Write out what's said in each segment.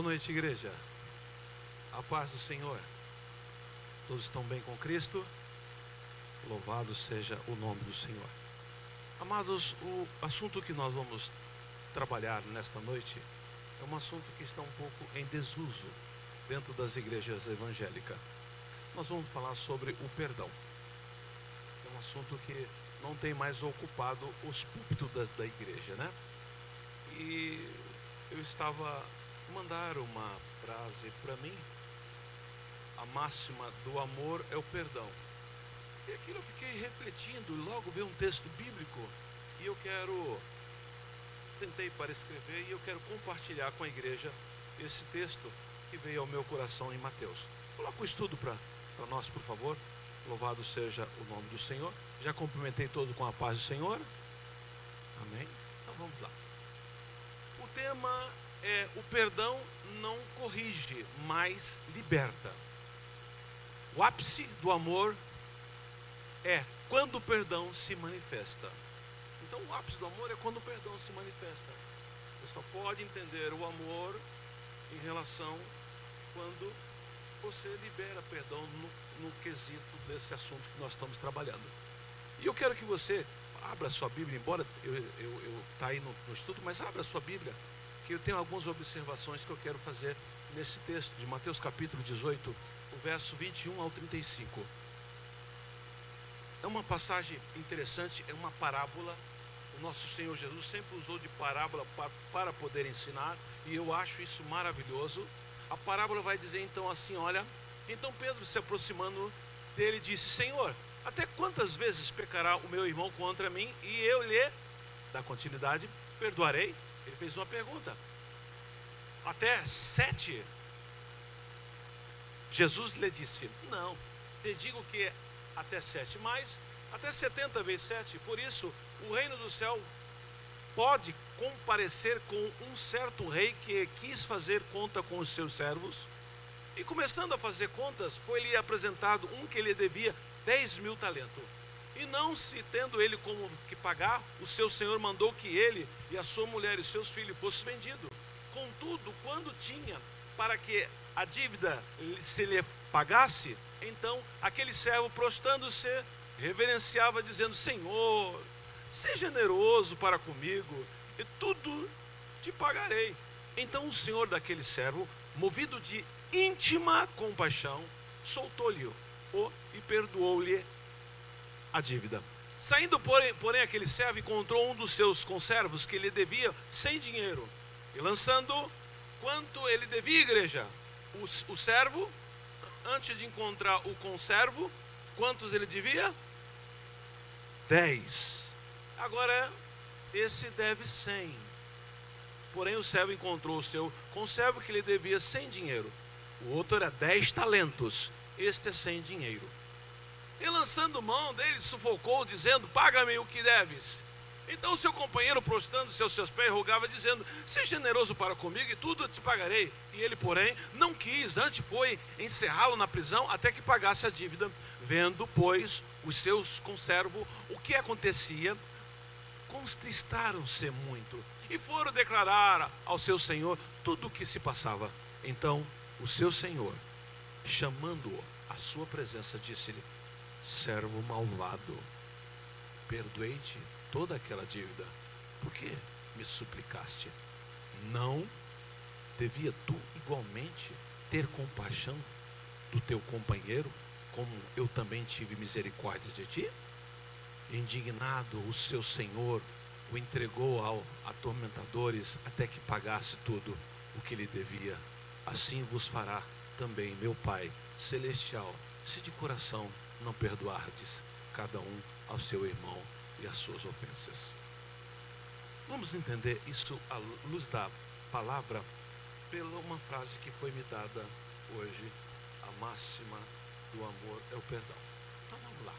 noite, igreja. A paz do Senhor. Todos estão bem com Cristo? Louvado seja o nome do Senhor. Amados, o assunto que nós vamos trabalhar nesta noite é um assunto que está um pouco em desuso dentro das igrejas evangélicas. Nós vamos falar sobre o perdão. É um assunto que não tem mais ocupado os púlpitos da igreja, né? E eu estava mandar uma frase para mim: a máxima do amor é o perdão. E aquilo eu fiquei refletindo, e logo veio um texto bíblico, e eu tentei para escrever, e eu quero compartilhar com a igreja esse texto que veio ao meu coração em Mateus. Coloca o estudo para nós, por favor. Louvado seja o nome do Senhor. Já cumprimentei todo com a paz do Senhor. Amém? Então vamos lá. O tema é: o perdão não corrige, mas liberta. O ápice do amor é quando o perdão se manifesta. Então o ápice do amor é quando o perdão se manifesta. Você só pode entender o amor em relação quando você libera perdão no quesito desse assunto que nós estamos trabalhando. E eu quero que você abra a sua Bíblia, embora eu está aí no estudo, mas abra a sua Bíblia, que eu tenho algumas observações que eu quero fazer nesse texto de Mateus capítulo 18, o verso 21 ao 35. É uma passagem interessante, é uma parábola. O nosso Senhor Jesus sempre usou de parábola para poder ensinar, e eu acho isso maravilhoso. A parábola vai dizer então assim, olha: então Pedro, se aproximando dele, disse: Senhor, até quantas vezes pecará o meu irmão contra mim e eu lhe, da continuidade, perdoarei? Ele fez uma pergunta: até 7? Jesus lhe disse: não, te digo que até 7, mas até 70 vezes 7. Por isso, o reino do céu pode comparecer com um certo rei que quis fazer conta com os seus servos, e começando a fazer contas, foi-lhe apresentado um que lhe devia 10.000 talentos. E não se tendo ele como que pagar, o seu senhor mandou que ele e a sua mulher e seus filhos fossem vendidos. Contudo, quando tinha para que a dívida se lhe pagasse, então aquele servo, prostrando-se, reverenciava, dizendo: Senhor, seja generoso para comigo, e tudo te pagarei. Então o senhor daquele servo, movido de íntima compaixão, soltou-lhe e perdoou-lhe a dívida. Saindo, porém, aquele servo encontrou um dos seus conservos que lhe devia 100 dinheiro, e lançando quanto ele devia, igreja, o servo, antes de encontrar o conservo, quantos ele devia? 10. Agora esse deve 100. Porém o servo encontrou o seu conservo que lhe devia 100 dinheiro. O outro era 10 talentos. Este é 100 dinheiro. E lançando mão dele, sufocou, dizendo: paga-me o que deves. Então o seu companheiro, prostrando-se aos seus pés, rogava, dizendo: seja generoso para comigo e tudo te pagarei. E ele, porém, não quis, antes foi encerrá-lo na prisão até que pagasse a dívida. Vendo, pois, os seus conservos o que acontecia, contristaram-se muito e foram declarar ao seu senhor tudo o que se passava. Então o seu senhor, chamando-o à sua presença, disse-lhe: servo malvado, perdoei-te toda aquela dívida, por que me suplicaste? Não devia tu igualmente ter compaixão do teu companheiro, como eu também tive misericórdia de ti? Indignado, o seu senhor o entregou aos atormentadores até que pagasse tudo o que lhe devia. Assim vos fará também meu Pai celestial, se de coração não perdoardes cada um ao seu irmão e as suas ofensas. Vamos entender isso à luz da palavra pela uma frase que foi me dada hoje: a máxima do amor é o perdão. Então vamos lá.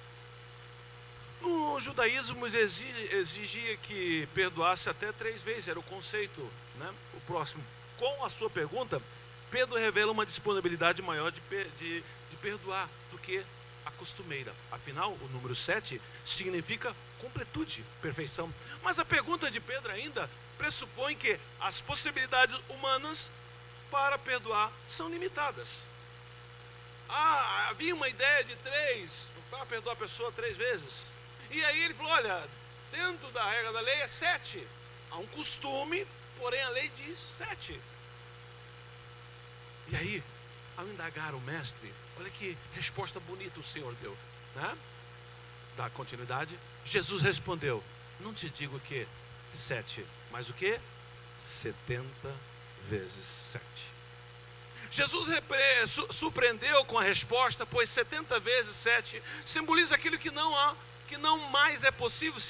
No judaísmo exigia que perdoasse até 3 vezes, era o conceito, né? O próximo. Com a sua pergunta, Pedro revela uma disponibilidade maior de perdoar do que a costumeira. Afinal, o número 7 significa completude, perfeição. Mas a pergunta de Pedro ainda pressupõe que as possibilidades humanas para perdoar são limitadas. Havia uma ideia de 3, para perdoar a pessoa 3 vezes. E aí ele falou, olha, dentro da regra da lei é 7. Há um costume, porém a lei diz 7. E aí, ao indagar o mestre, olha que resposta bonita o Senhor deu, né? Dá continuidade. Jesus respondeu, não te digo que 7, mas o que? 70 vezes 7. Jesus surpreendeu com a resposta, pois 70 vezes 7 simboliza aquilo que não mais é possível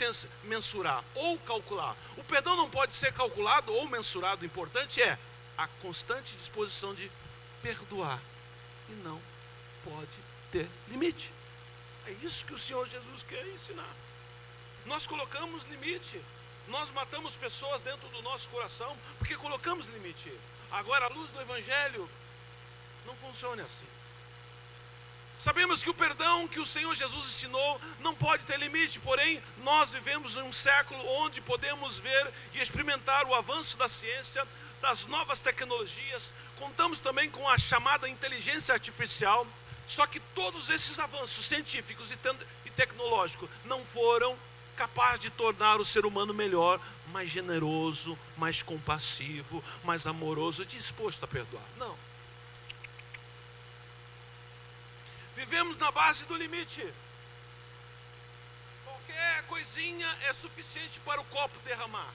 mensurar ou calcular. O perdão não pode ser calculado ou mensurado. O importante é a constante disposição de perdoar. E não pode ter limite. É isso que o Senhor Jesus quer ensinar. Nós colocamos limite. Nós matamos pessoas dentro do nosso coração porque colocamos limite. Agora, à luz do Evangelho, não funciona assim. Sabemos que o perdão que o Senhor Jesus ensinou não pode ter limite, porém nós vivemos em um século onde podemos ver e experimentar o avanço da ciência, das novas tecnologias. Contamos também com a chamada inteligência artificial. Só que todos esses avanços científicos e tecnológicos não foram capazes de tornar o ser humano melhor, mais generoso, mais compassivo, mais amoroso, disposto a perdoar. Não. Vivemos na base do limite. Qualquer coisinha é suficiente para o copo derramar.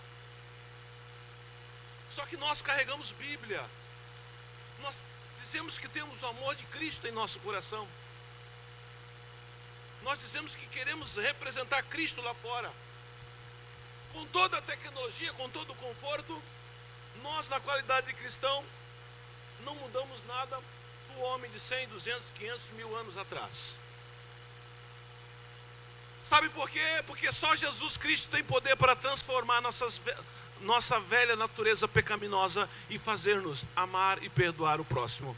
Só que nós carregamos Bíblia. Nós dizemos que temos o amor de Cristo em nosso coração. Nós dizemos que queremos representar Cristo lá fora. Com toda a tecnologia, com todo o conforto, nós, na qualidade de cristão, não mudamos nada do homem de 100, 200, 500 mil anos atrás. Sabe por quê? Porque só Jesus Cristo tem poder para transformar nossa velha natureza pecaminosa e fazer-nos amar e perdoar o próximo.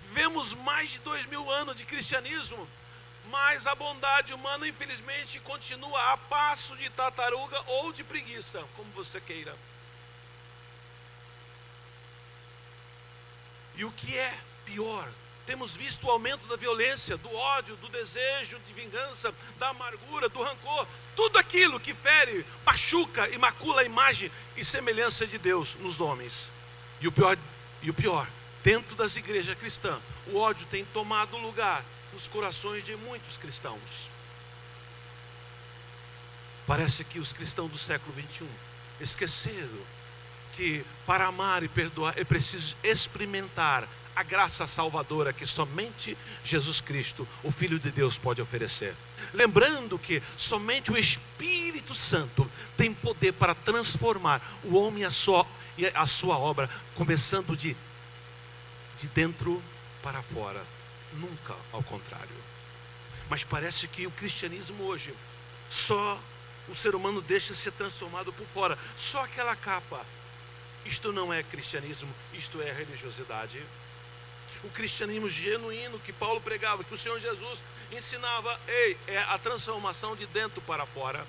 Vivemos mais de 2000 anos de cristianismo, mas a bondade humana, infelizmente, continua a passo de tartaruga ou de preguiça, como você queira. E o que é pior, temos visto o aumento da violência, do ódio, do desejo de vingança, da amargura, do rancor, tudo aquilo que fere, machuca e macula a imagem e semelhança de Deus nos homens. E o pior, dentro das igrejas cristãs, o ódio tem tomado lugar nos corações de muitos cristãos. Parece que os cristãos do século 21 esqueceram que para amar e perdoar é preciso experimentar a graça salvadora que somente Jesus Cristo, o Filho de Deus, pode oferecer. Lembrando que somente o Espírito Santo tem poder para transformar o homem e a sua obra, começando de dentro para fora, nunca ao contrário. Mas parece que o cristianismo hoje, só o ser humano deixa ser transformado por fora, só aquela capa. Isto não é cristianismo, isto é religiosidade. O cristianismo genuíno que Paulo pregava, que o Senhor Jesus ensinava, é a transformação de dentro para fora.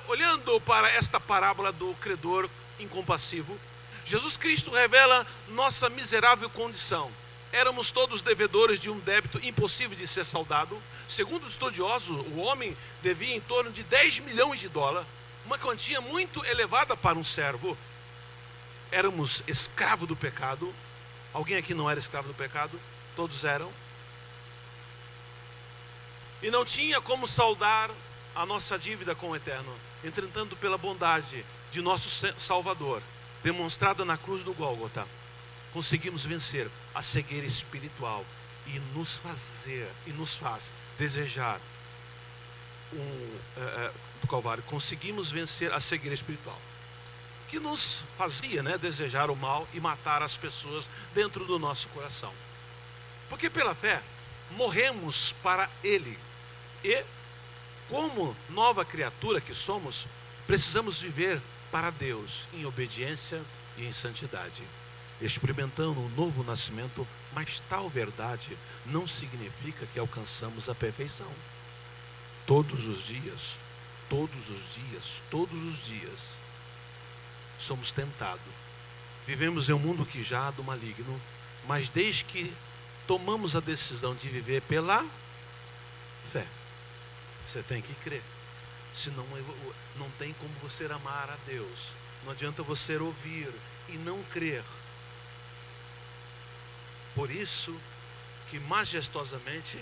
Olhando para esta parábola do credor incompassivo, Jesus Cristo revela nossa miserável condição. Éramos todos devedores de um débito impossível de ser saldado. Segundo os estudiosos, o homem devia em torno de 10 milhões de dólares, uma quantia muito elevada para um servo. Éramos escravos do pecado. Alguém aqui não era escravo do pecado? Todos eram. E não tinha como saldar a nossa dívida com o Eterno. Entretanto, pela bondade de nosso Salvador, demonstrada na cruz do Gólgota, conseguimos vencer a cegueira espiritual e nos faz desejar do Calvário. Conseguimos vencer a cegueira espiritual, que nos fazia desejar o mal e matar as pessoas dentro do nosso coração. Porque pela fé morremos para Ele, e como nova criatura que somos, precisamos viver para Deus em obediência e em santidade, experimentando um novo nascimento. Mas tal verdade não significa que alcançamos a perfeição. Todos os dias somos tentados Vivemos em um mundo que já há do maligno, mas desde que tomamos a decisão de viver pela fé, você tem que crer. Senão não tem como você amar a Deus. Não adianta você ouvir e não crer. Por isso que majestosamente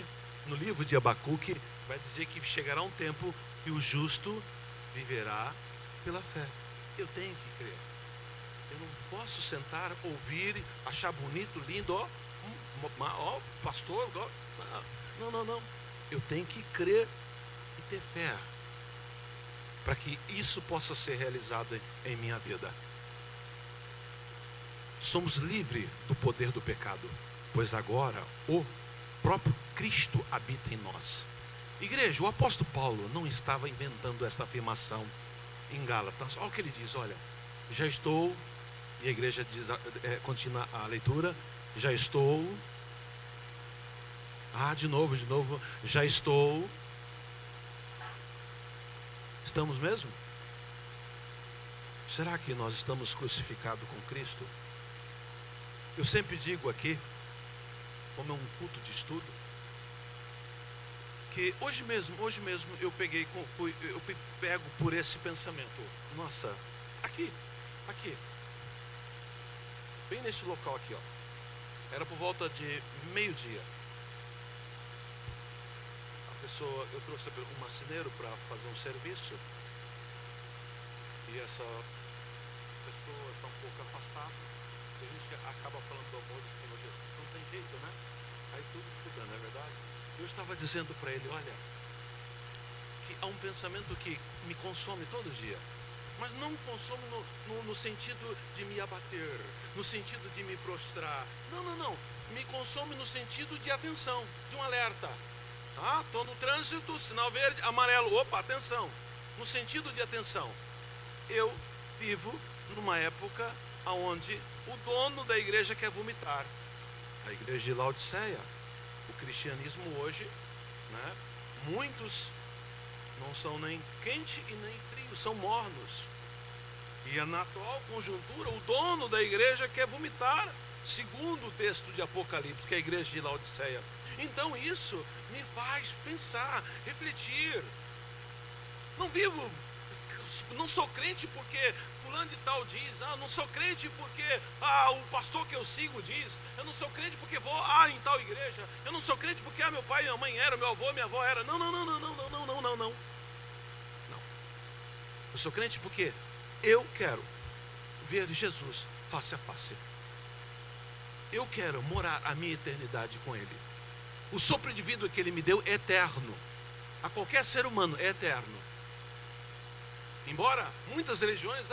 no livro de Abacuque vai dizer que chegará um tempo que o justo viverá pela fé. Eu tenho que crer. Eu não posso sentar, ouvir, achar bonito, lindo, ó, pastor, ó. Não. Eu tenho que crer e ter fé, para que isso possa ser realizado em minha vida. Somos livres do poder do pecado, pois agora o próprio Cristo habita em nós. Igreja, o apóstolo Paulo não estava inventando essa afirmação em Gálatas. Olha o que ele diz, olha, já estou, e a igreja diz, continua a leitura, já estou, de novo, já estou. Estamos mesmo? Será que nós estamos crucificados com Cristo? Eu sempre digo aqui, como é um culto de estudo, que hoje mesmo eu fui pego por esse pensamento. Nossa, aqui, bem nesse local aqui, ó. Era por volta de meio-dia. Eu trouxe um marceneiro para fazer um serviço, e essa pessoa está um pouco afastada, e a gente acaba falando do amor do Senhor Jesus. Não tem jeito, né? Aí tudo muda, não é verdade? Eu estava dizendo para ele, olha, que há um pensamento que me consome todo dia, mas não consome no sentido de me abater, no sentido de me prostrar. Não. Me consome no sentido de atenção, de um alerta. Estou no trânsito, sinal verde, amarelo, opa, atenção. No sentido de atenção. Eu vivo numa época onde o dono da igreja quer vomitar. A igreja de Laodiceia. O cristianismo hoje, né, muitos não são nem quente e nem frio, são mornos. E na atual conjuntura, o dono da igreja quer vomitar, segundo o texto de Apocalipse, que é a igreja de Laodiceia. Então isso me faz pensar, refletir. Não sou crente porque fulano de tal diz, não sou crente porque o pastor que eu sigo diz, eu não sou crente porque vou em tal igreja, eu não sou crente porque meu pai e minha mãe eram, meu avô, minha avó era. Não. Eu sou crente porque eu quero ver Jesus face a face. Eu quero morar a minha eternidade com Ele. O sopro de vida que Ele me deu é eterno. A qualquer ser humano é eterno. Embora muitas religiões,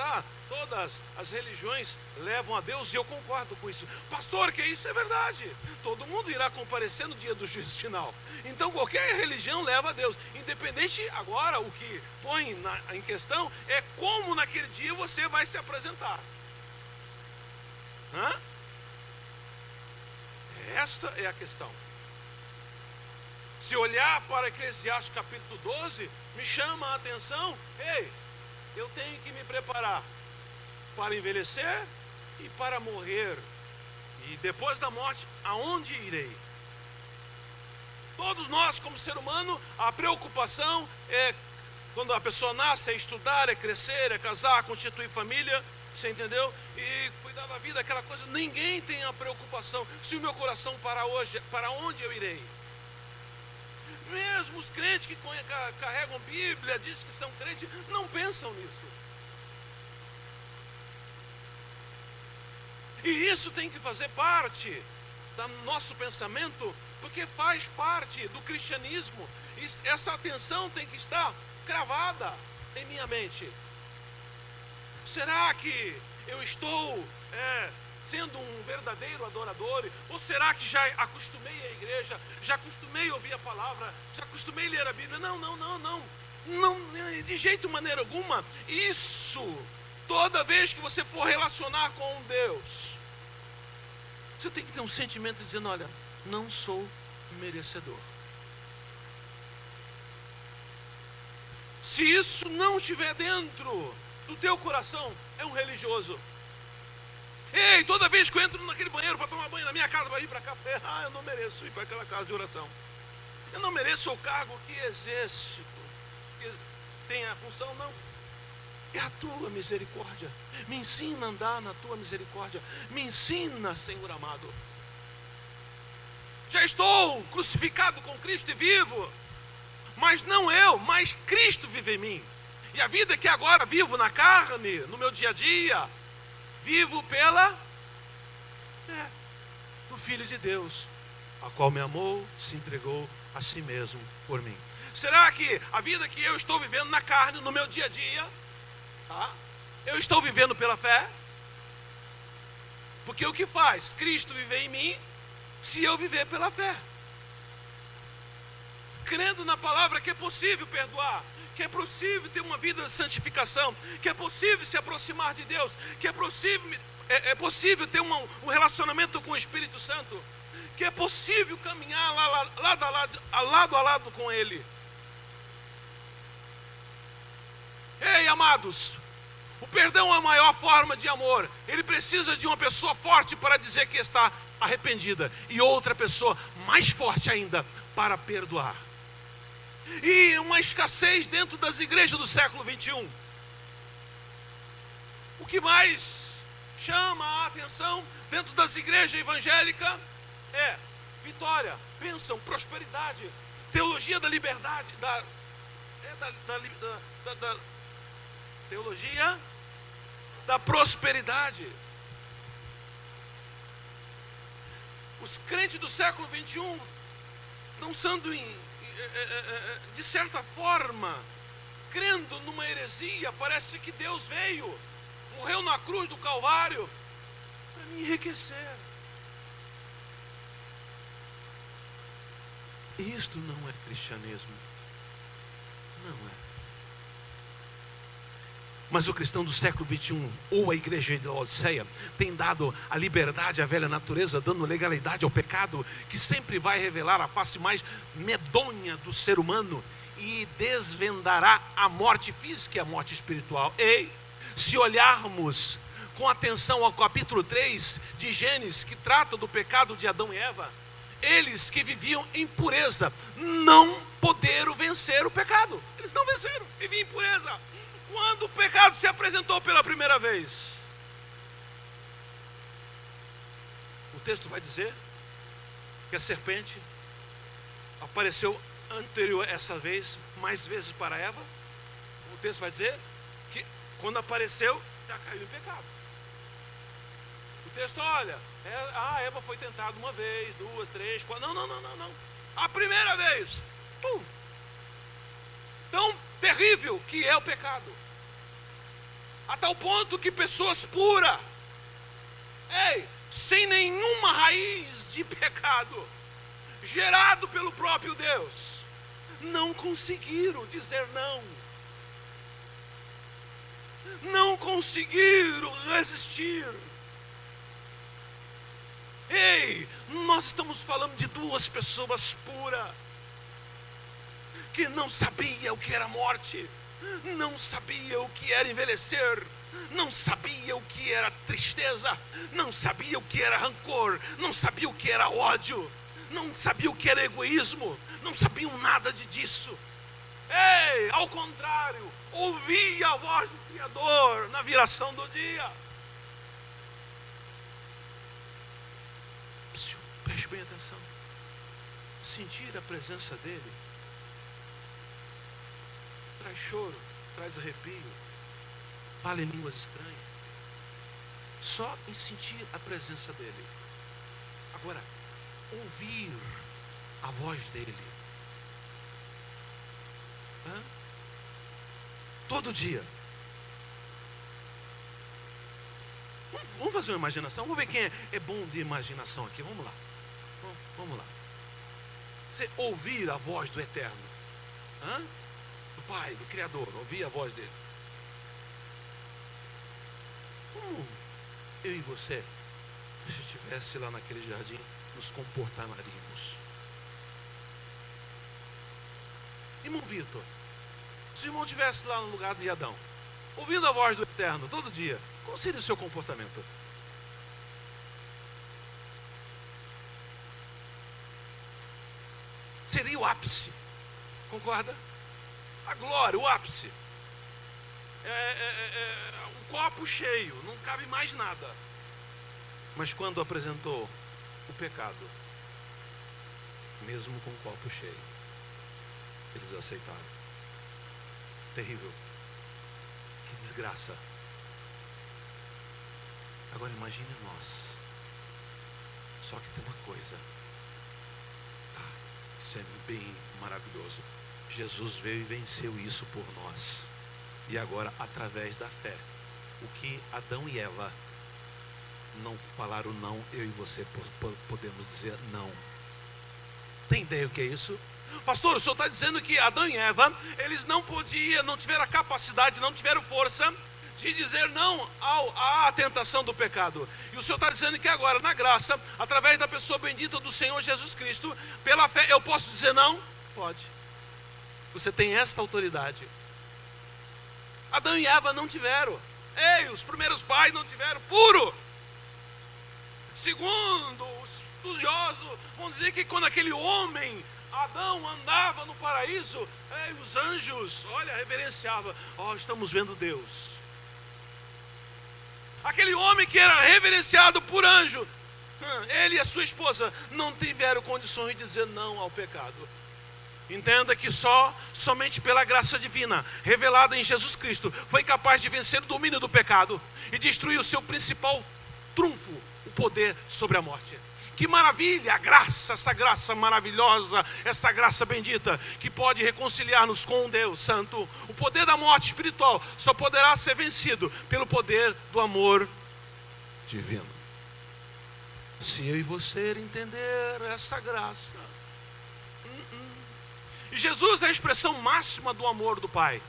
todas as religiões levam a Deus, e eu concordo com isso. Pastor, que isso é verdade. Todo mundo irá comparecer no dia do juízo final. Então qualquer religião leva a Deus. Independente, agora o que põe em questão é como naquele dia você vai se apresentar. Essa é a questão. Se olhar para Eclesiastes capítulo 12, me chama a atenção. Eu tenho que me preparar para envelhecer e para morrer. E depois da morte, aonde irei? Todos nós, como ser humano, a preocupação é, quando a pessoa nasce, é estudar, é crescer, é casar, constituir família. Você entendeu? E cuidar da vida, aquela coisa. Ninguém tem a preocupação. Se o meu coração parar hoje, para onde eu irei? Mesmo os crentes que carregam Bíblia, dizem que são crentes, não pensam nisso. E isso tem que fazer parte do nosso pensamento, porque faz parte do cristianismo. Essa atenção tem que estar cravada em minha mente. Será que eu estou sendo um verdadeiro adorador? Ou será que já acostumei a igreja, já acostumei a ouvir a palavra, já acostumei a ler a Bíblia? Não, de jeito, maneira alguma. Isso, toda vez que você for relacionar com Deus, você tem que ter um sentimento dizendo, olha, não sou merecedor. Se isso não estiver dentro do teu coração, é um religioso. Ei, toda vez que eu entro naquele banheiro para tomar banho na minha casa, para ir para cá, eu não mereço ir para aquela casa de oração. Eu não mereço o cargo que exerço. Tem a função, não. É a tua misericórdia. Me ensina a andar na tua misericórdia. Me ensina, Senhor amado. Já estou crucificado com Cristo e vivo. Mas não eu, mas Cristo vive em mim. E a vida que agora vivo na carne, no meu dia a dia, vivo pela fé do Filho de Deus, a qual me amou, se entregou a si mesmo por mim. Será que a vida que eu estou vivendo na carne, no meu dia a dia, eu estou vivendo pela fé? Porque o que faz Cristo viver em mim, se eu viver pela fé? Crendo na palavra que é possível perdoar, que é possível ter uma vida de santificação, que é possível se aproximar de Deus, que é possível ter um relacionamento com o Espírito Santo, que é possível caminhar lado a lado com Ele. Ei, amados, o perdão é a maior forma de amor. Ele precisa de uma pessoa forte para dizer que está arrependida, e outra pessoa mais forte ainda para perdoar. E uma escassez dentro das igrejas do século 21. O que mais chama a atenção dentro das igrejas evangélicas é vitória, bênção, prosperidade, teologia da liberdade, teologia da prosperidade. Os crentes do século 21 não sendo de certa forma, crendo numa heresia. Parece que Deus veio, morreu na cruz do Calvário para me enriquecer. Isto não é cristianismo. Não é. Mas o cristão do século 21, ou a igreja de Laodiceia, tem dado a liberdade à velha natureza, dando legalidade ao pecado, que sempre vai revelar a face mais medonha do ser humano e desvendará a morte física e a morte espiritual. Ei, se olharmos com atenção ao capítulo 3 de Gênesis, que trata do pecado de Adão e Eva, eles que viviam em pureza não poderam vencer o pecado. Eles não venceram, viviam em pureza. Quando o pecado se apresentou pela primeira vez, o texto vai dizer que a serpente apareceu anterior essa vez, mais vezes para Eva. O texto vai dizer que quando apareceu, já caiu em pecado. O texto, olha, a Eva foi tentada uma vez, duas, três, quatro. Não. A primeira vez, pum! Tão terrível que é o pecado, a tal ponto que pessoas puras, sem nenhuma raiz de pecado, gerado pelo próprio Deus, não conseguiram dizer não, não conseguiram resistir. Nós estamos falando de duas pessoas puras, que não sabia o que era morte, não sabia o que era envelhecer, não sabia o que era tristeza, não sabia o que era rancor, não sabia o que era ódio, não sabia o que era egoísmo, não sabiam nada disso. Ao contrário, ouvia a voz do Criador na viração do dia. Preste bem atenção. Sentir a presença dele traz choro, traz arrepio, fala em línguas estranhas. Só em sentir a presença dele. Agora, ouvir a voz dele. Todo dia. Vamos fazer uma imaginação. Vamos ver quem é bom de imaginação aqui. Vamos lá. Vamos lá. Você ouvir a voz do Eterno, do Pai, do Criador, ouvir a voz dele. Como eu e você, se estivesse lá naquele jardim, nos comportaríamos? Irmão Vitor, se o irmão estivesse lá no lugar de Adão, ouvindo a voz do Eterno todo dia, qual seria o seu comportamento? seria o ápice. Concorda? A glória, o ápice. Um copo cheio, não cabe mais nada. Mas quando apresentou o pecado, mesmo com o copo cheio, eles aceitaram. Terrível. Que desgraça. Agora imagine nós. Só que tem uma coisa. Isso é bem maravilhoso. Jesus veio e venceu isso por nós. E agora, através da fé, o que Adão e Eva não falaram não, eu e você podemos dizer não. Tem ideia o que é isso? Pastor, o senhor está dizendo que Adão e Eva, eles não tiveram a capacidade, não tiveram força de dizer não à tentação do pecado. E o senhor está dizendo que agora, na graça, através da pessoa bendita do Senhor Jesus Cristo, pela fé, eu posso dizer não? Pode. Você tem esta autoridade. Adão e Eva não tiveram. Os primeiros pais não tiveram. Puro. Segundo os estudiosos, vão dizer que quando aquele homem, Adão, andava no paraíso, os anjos, reverenciavam. Estamos vendo Deus. Aquele homem que era reverenciado por anjo, ele e a sua esposa não tiveram condições de dizer não ao pecado. Entenda que somente pela graça divina, revelada em Jesus Cristo, foi capaz de vencer o domínio do pecado e destruir o seu principal trunfo, o poder sobre a morte. Que maravilha, a graça, essa graça maravilhosa, essa graça bendita, que pode reconciliar-nos com Deus Santo. O poder da morte espiritual só poderá ser vencido pelo poder do amor divino. Se eu e você entender essa graça. E Jesus é a expressão máxima do amor do Pai.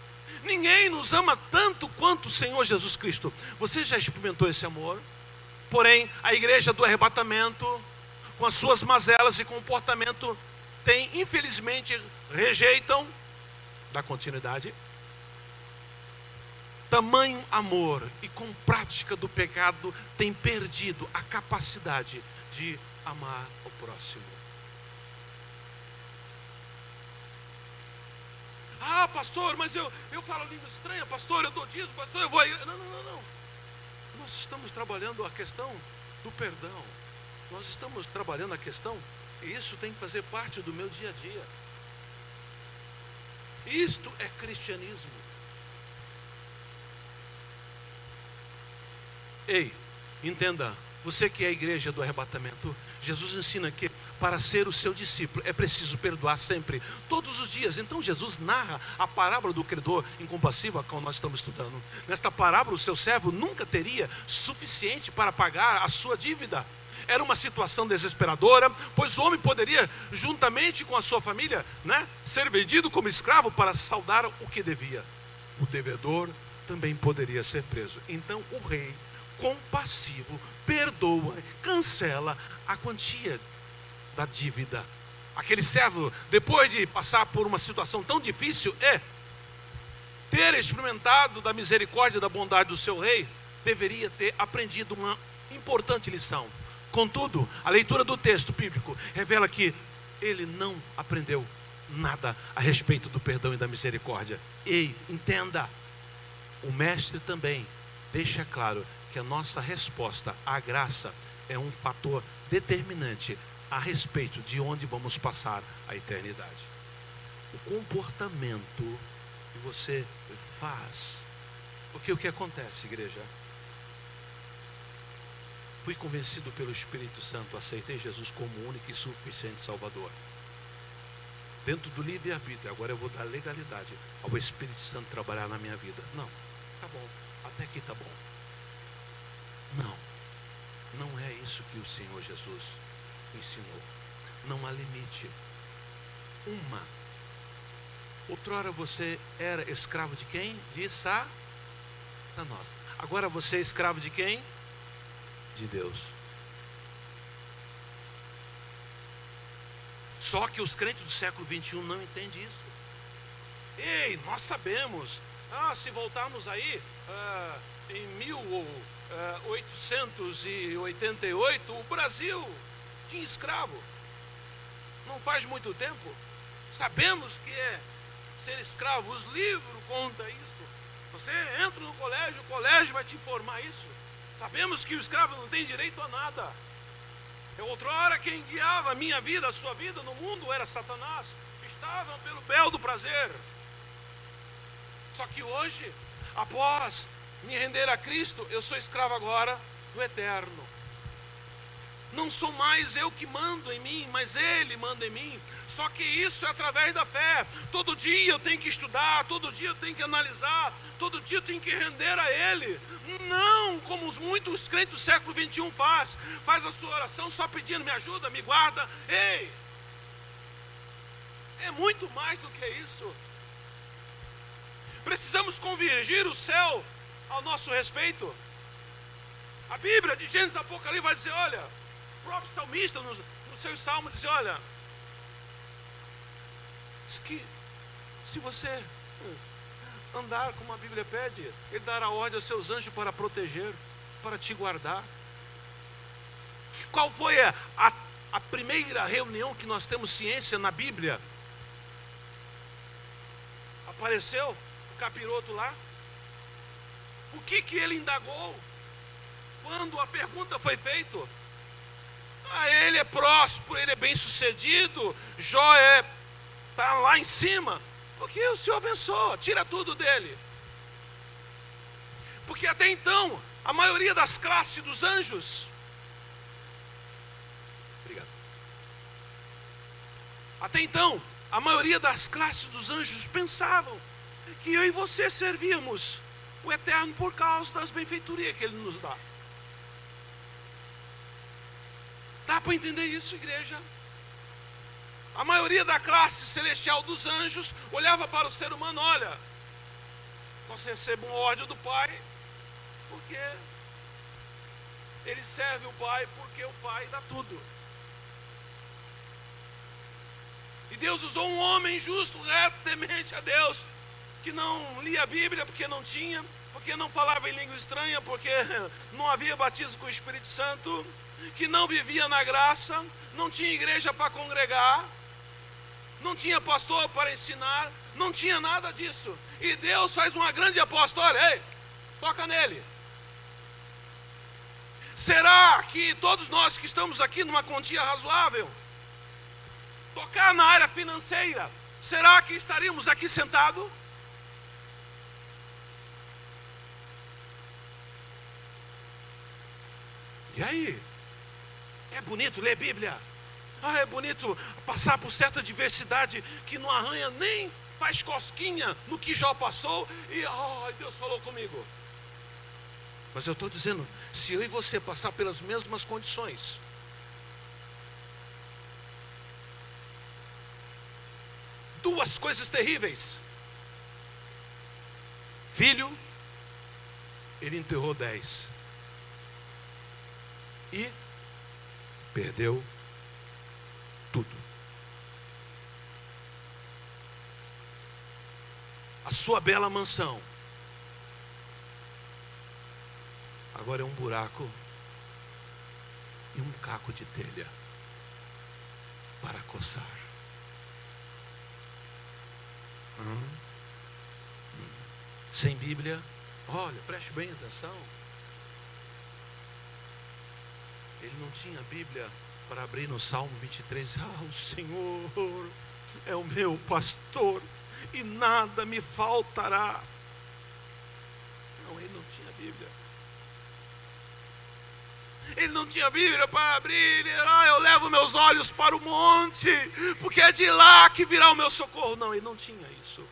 Ninguém nos ama tanto quanto o Senhor Jesus Cristo. Você já experimentou esse amor? Porém, a igreja do arrebatamento, com as suas mazelas e comportamento, infelizmente, rejeitam da continuidade. Tamanho amor e com prática do pecado tem perdido a capacidade de amar o próximo. Pastor, mas eu falo língua estranha, pastor, eu dou dízimo, pastor, eu vou... Não. Nós estamos trabalhando a questão do perdão. Nós estamos trabalhando a questão, e isso tem que fazer parte do meu dia a dia. Isto é cristianismo. Entenda, você que é a igreja do arrebatamento, Jesus ensina que para ser o seu discípulo é preciso perdoar sempre, todos os dias. Então Jesus narra a parábola do credor incompassivo, a qual nós estamos estudando. Nesta parábola, o seu servo nunca teria suficiente para pagar a sua dívida. Era uma situação desesperadora, pois o homem poderia, juntamente com a sua família, ser vendido como escravo para saldar o que devia. O devedor também poderia ser preso. Então o rei, compassivo, perdoa, cancela a quantia da dívida. Aquele servo, depois de passar por uma situação tão difícil, ter experimentado da misericórdia e da bondade do seu rei, deveria ter aprendido uma importante lição. Contudo, a leitura do texto bíblico revela que ele não aprendeu nada a respeito do perdão e da misericórdia. Entenda, o mestre também deixa claro que a nossa resposta à graça é um fator determinante a respeito de onde vamos passar a eternidade. O comportamento que você faz. Porque o que acontece, igreja? Fui convencido pelo Espírito Santo, aceitei Jesus como único e suficiente Salvador. Dentro do livre-arbítrio, agora eu vou dar legalidade ao Espírito Santo trabalhar na minha vida. Não, tá bom, até aqui tá bom. Não é isso que o Senhor Jesus ensinou. Não há limite. Outrora você era escravo de quem? De Satanás. Agora você é escravo de quem? De Deus. Só que os crentes do século 21 não entendem isso. Nós sabemos, se voltarmos aí em 1888, o Brasil tinha escravo. não faz muito tempo. Sabemos que é ser escravo. Os livros contam isso. Você entra no colégio, o colégio vai te informar isso. Sabemos que o escravo não tem direito a nada. Outrora quem guiava a minha vida, a sua vida no mundo era Satanás. Estavam pelo bel do prazer. Só que hoje, após me render a Cristo, eu sou escravo agora do Eterno. Não sou mais eu que mando em mim, mas Ele manda em mim. Só que isso é através da fé. Todo dia eu tenho que estudar, todo dia eu tenho que analisar, todo dia eu tenho que render a Ele. Não como muitos crentes do século 21 faz a sua oração só pedindo, me ajuda, me guarda. Ei, é muito mais do que isso. Precisamos convergir o céu ao nosso respeito. A Bíblia de Gênesis e Apocalipse vai dizer, olha, o próprio salmista no seu salmo diz, olha, diz que se você andar como a Bíblia pede, Ele dará ordem aos seus anjos para proteger, para te guardar. Qual foi a primeira reunião que nós temos ciência na Bíblia? Apareceu o capiroto lá. O que ele indagou? Quando a pergunta foi feita, ele é próspero, ele é bem sucedido, Jó está lá em cima, porque o Senhor abençoa, tira tudo dele. Porque até então, a maioria das classes dos anjos, obrigado. Até então, a maioria das classes dos anjos pensavam que eu e você servíamos o Eterno por causa das benfeitorias que Ele nos dá. Dá para entender isso, igreja? A maioria da classe celestial dos anjos olhava para o ser humano, olha, nós recebemos uma ordem do Pai, porque ele serve o Pai, porque o Pai dá tudo. E Deus usou um homem justo, reto, temente a Deus, que não lia a Bíblia porque não tinha, porque não falava em língua estranha, porque não havia batismo com o Espírito Santo, que não vivia na graça, não tinha igreja para congregar, não tinha pastor para ensinar, não tinha nada disso. E Deus faz uma grande aposta, olha, ei, toca nele. Será que todos nós que estamos aqui numa quantia razoável, tocar na área financeira, será que estaríamos aqui sentados? E aí? É bonito ler Bíblia. É bonito passar por certa diversidade que não arranha nem faz cosquinha no que Jó passou. E Deus falou comigo. Mas eu estou dizendo, se eu e você passar pelas mesmas condições, duas coisas terríveis. Filho, ele enterrou 10 e perdeu tudo. A sua bela mansão agora é um buraco e um caco de telha para coçar. Sem Bíblia, olha, preste bem atenção. Ele não tinha Bíblia para abrir no Salmo 23. O Senhor é o meu pastor e nada me faltará. Não, ele não tinha Bíblia. Ele não tinha Bíblia para abrir. Eu levo meus olhos para o monte, porque é de lá que virá o meu socorro. Não, ele não tinha isso.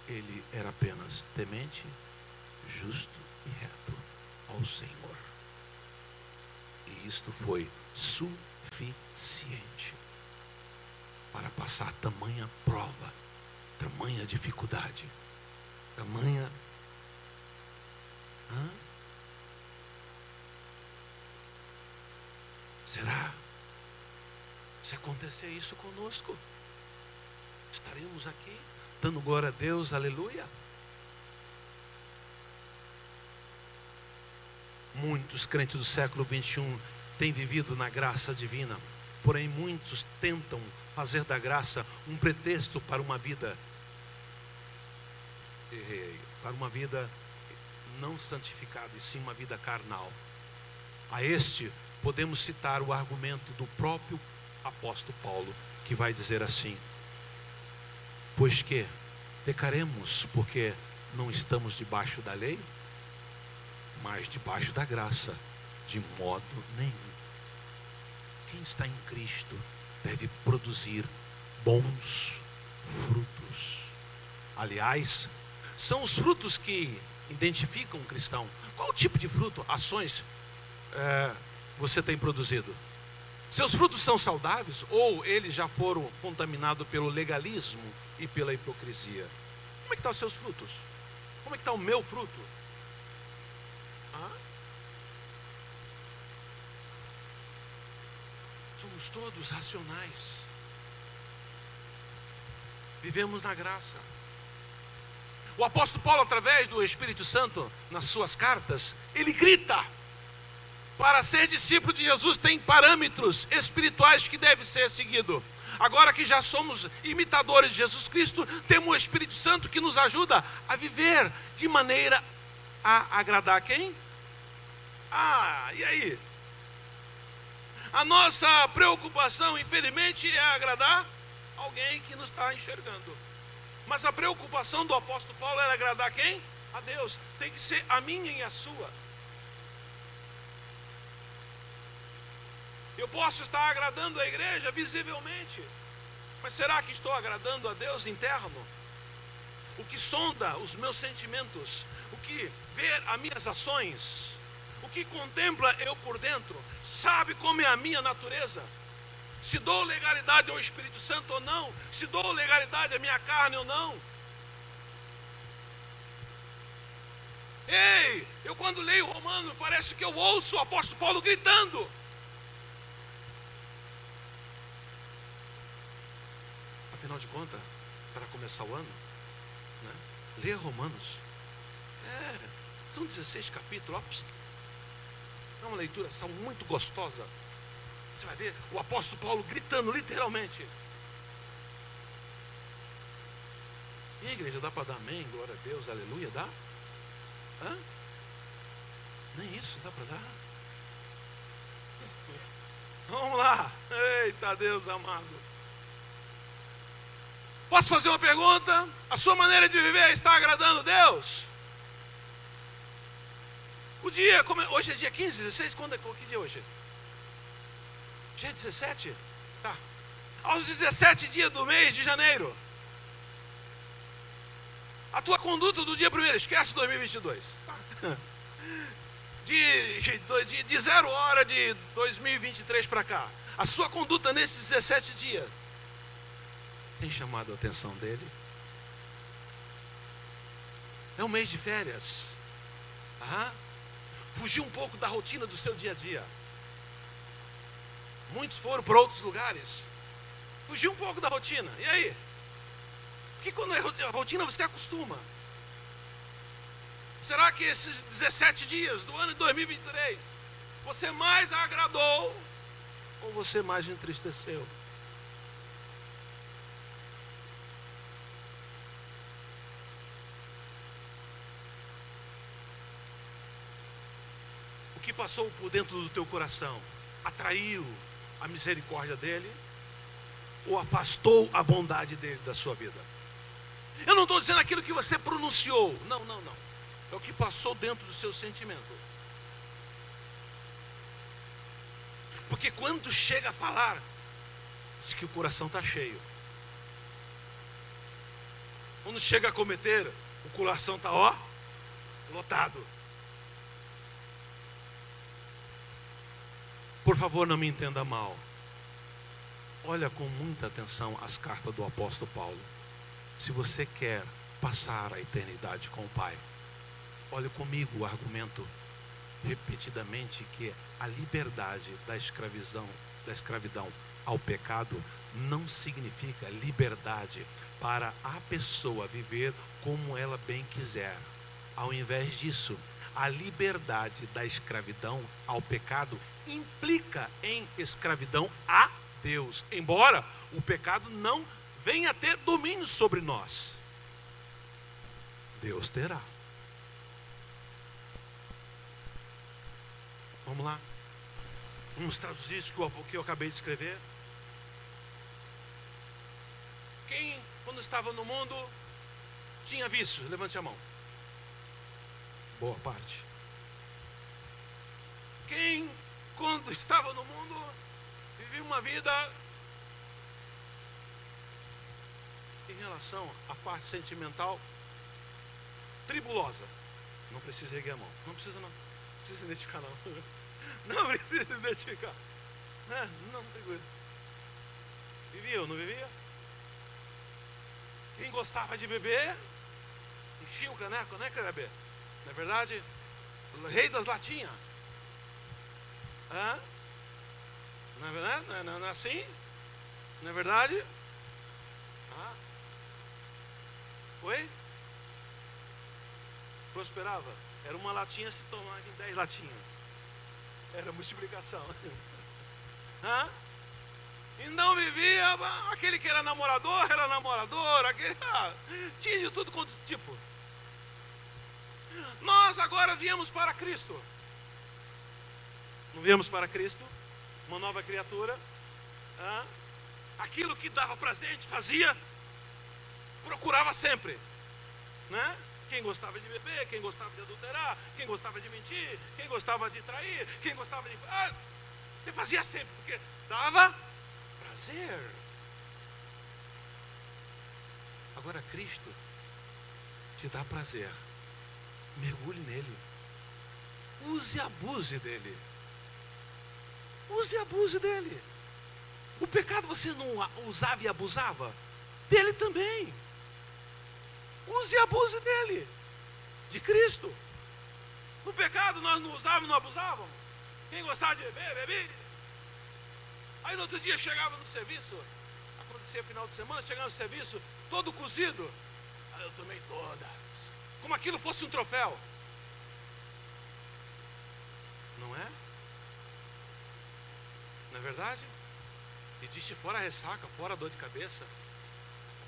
Ele era apenas temente, justo e reto ao Senhor. E isto foi suficiente para passar tamanha prova, tamanha dificuldade, tamanha... Será? Se acontecer isso conosco, estaremos aqui dando glória a Deus, aleluia? Muitos crentes do século 21 tem vivido na graça divina, porém muitos tentam fazer da graça um pretexto para uma vida não santificada, e sim uma vida carnal. A este podemos citar o argumento do próprio apóstolo Paulo, que vai dizer assim: pois que pecaremos porque não estamos debaixo da lei, mas debaixo da graça, de modo nenhum. Quem está em Cristo deve produzir bons frutos. Aliás, são os frutos que identificam um cristão. Qual tipo de fruto, ações você tem produzido? Seus frutos são saudáveis ou eles já foram contaminados pelo legalismo e pela hipocrisia? Como é que estão os seus frutos? Como é que está o meu fruto? Somos todos racionais. Vivemos na graça. O apóstolo Paulo, através do Espírito Santo, nas suas cartas, ele grita: para ser discípulo de Jesus tem parâmetros espirituais que devem ser seguidos. Agora que já somos imitadores de Jesus Cristo, temos o Espírito Santo que nos ajuda a viver de maneira a agradar quem? E aí? A nossa preocupação, infelizmente, é agradar alguém que nos está enxergando. Mas a preocupação do apóstolo Paulo era agradar quem? A Deus. Tem que ser a minha e a sua. Eu posso estar agradando a igreja visivelmente, mas será que estou agradando a Deus interno? O que sonda os meus sentimentos, o que vê as minhas ações, o que contempla eu por dentro, sabe como é a minha natureza? Se dou legalidade ao Espírito Santo ou não, se dou legalidade à minha carne ou não. Ei, eu quando leio Romanos, parece que eu ouço o apóstolo Paulo gritando. Afinal de contas, para começar o ano, né, ler Romanos, são 16 capítulos, é uma leitura muito gostosa. Você vai ver o apóstolo Paulo gritando literalmente. E a igreja, dá para dar amém, glória a Deus, aleluia, dá? Nem isso dá para dar? Vamos lá, eita Deus amado. Posso fazer uma pergunta? A sua maneira de viver está agradando Deus? O dia, hoje é dia 15, 16, que dia é hoje? Dia 17? Tá. Aos 17 dias do mês de janeiro, a tua conduta do dia primeiro, esquece 2022. Tá. De 0 hora de 2023 para cá, a sua conduta nesses 17 dias tem chamado a atenção dele? É um mês de férias. Fugir um pouco da rotina do seu dia a dia. Muitos foram para outros lugares. Fugir um pouco da rotina. E aí? Porque quando é a rotina você acostuma. Será que esses 17 dias do ano de 2023 você mais agradou ou você mais entristeceu? O que passou por dentro do teu coração atraiu a misericórdia dele ou afastou a bondade dele da sua vida? Eu não estou dizendo aquilo que você pronunciou, não. É o que passou dentro do seu sentimento. Porque quando chega a falar, diz que o coração está cheio. Quando chega a cometer, o coração está lotado. Por favor, não me entenda mal. Olha com muita atenção as cartas do apóstolo Paulo. Se você quer passar a eternidade com o Pai, olhe comigo o argumento repetidamente que a liberdade da escravidão ao pecado não significa liberdade para a pessoa viver como ela bem quiser. Ao invés disso, A liberdade da escravidão ao pecado implica em escravidão a Deus, embora o pecado não venha a ter domínio sobre nós. Deus terá. Vamos lá. Vamos traduzir isso que eu acabei de escrever. Quem, quando estava no mundo, tinha vícios? Levante a mão. Boa parte. Quem, quando estava no mundo, vivia uma vida em relação à parte sentimental tribulosa? Não precisa erguer a mão. Não precisa não. Não precisa identificar não. Não precisa identificar. Não tem coisa. Vivia ou não vivia? Quem gostava de beber, enchia o caneco, né, Kleber? Não é verdade? O rei das latinhas. Não é verdade? Não é assim? Não é verdade? Oi? Prosperava. Era uma latinha se tomava em 10 latinhas. Era multiplicação. E não vivia, aquele que era namorador, aquele, tinha de tudo quanto tipo. Nós agora viemos para Cristo. Não viemos para Cristo? Uma nova criatura. Aquilo que dava prazer a gente fazia, procurava sempre, né? Quem gostava de beber, quem gostava de adulterar, quem gostava de mentir, quem gostava de trair, quem gostava de... você fazia sempre, porque dava prazer. Agora Cristo te dá prazer. Mergulhe nele. Use e abuse dele. Use e abuse dele. O pecado você não usava e abusava? Dele também. Use e abuse dele. De Cristo. No pecado nós não usávamos e não abusávamos. Quem gostava de beber, bebia. Aí no outro dia chegava no serviço. Acontecia final de semana, chegava no serviço, todo cozido. Aí eu tomei todas. Como aquilo fosse um troféu. Não é? Não é verdade? E disse fora a ressaca, fora a dor de cabeça.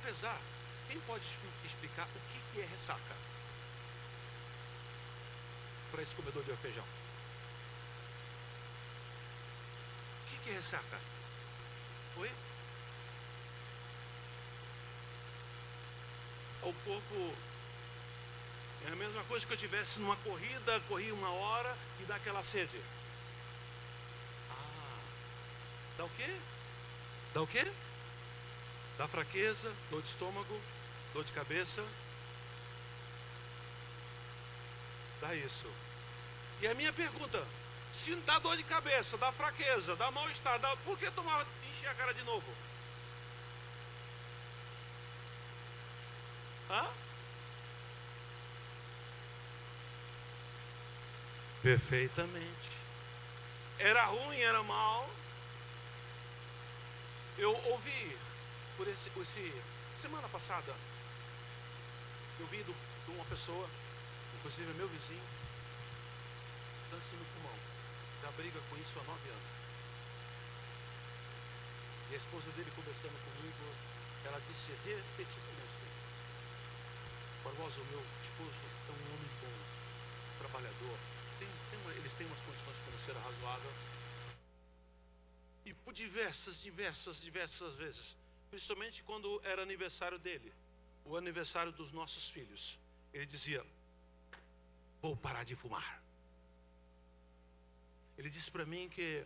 Apesar, quem pode explicar o que é ressaca? Para esse comedor de feijão. O que é ressaca? Oi? O corpo é a mesma coisa que eu estivesse numa corrida, corri 1 hora e dá aquela sede. Dá o quê? Dá o quê? Dá fraqueza, dor de estômago, dor de cabeça. Dá isso. E a minha pergunta, se dá dor de cabeça, dá fraqueza, dá mal-estar, por que encher a cara de novo? Perfeitamente. Era ruim, era mal. Eu ouvi semana passada, eu vi de uma pessoa, inclusive meu vizinho, câncer no pulmão. Já briga com isso há 9 anos. E a esposa dele conversando comigo, ela disse repetidamente: Barbosa, o meu esposo é um homem bom, trabalhador, eles têm umas condições financeiras razoáveis. E por diversas vezes, principalmente quando era aniversário dele, o aniversário dos nossos filhos, ele dizia: vou parar de fumar. Ele disse para mim que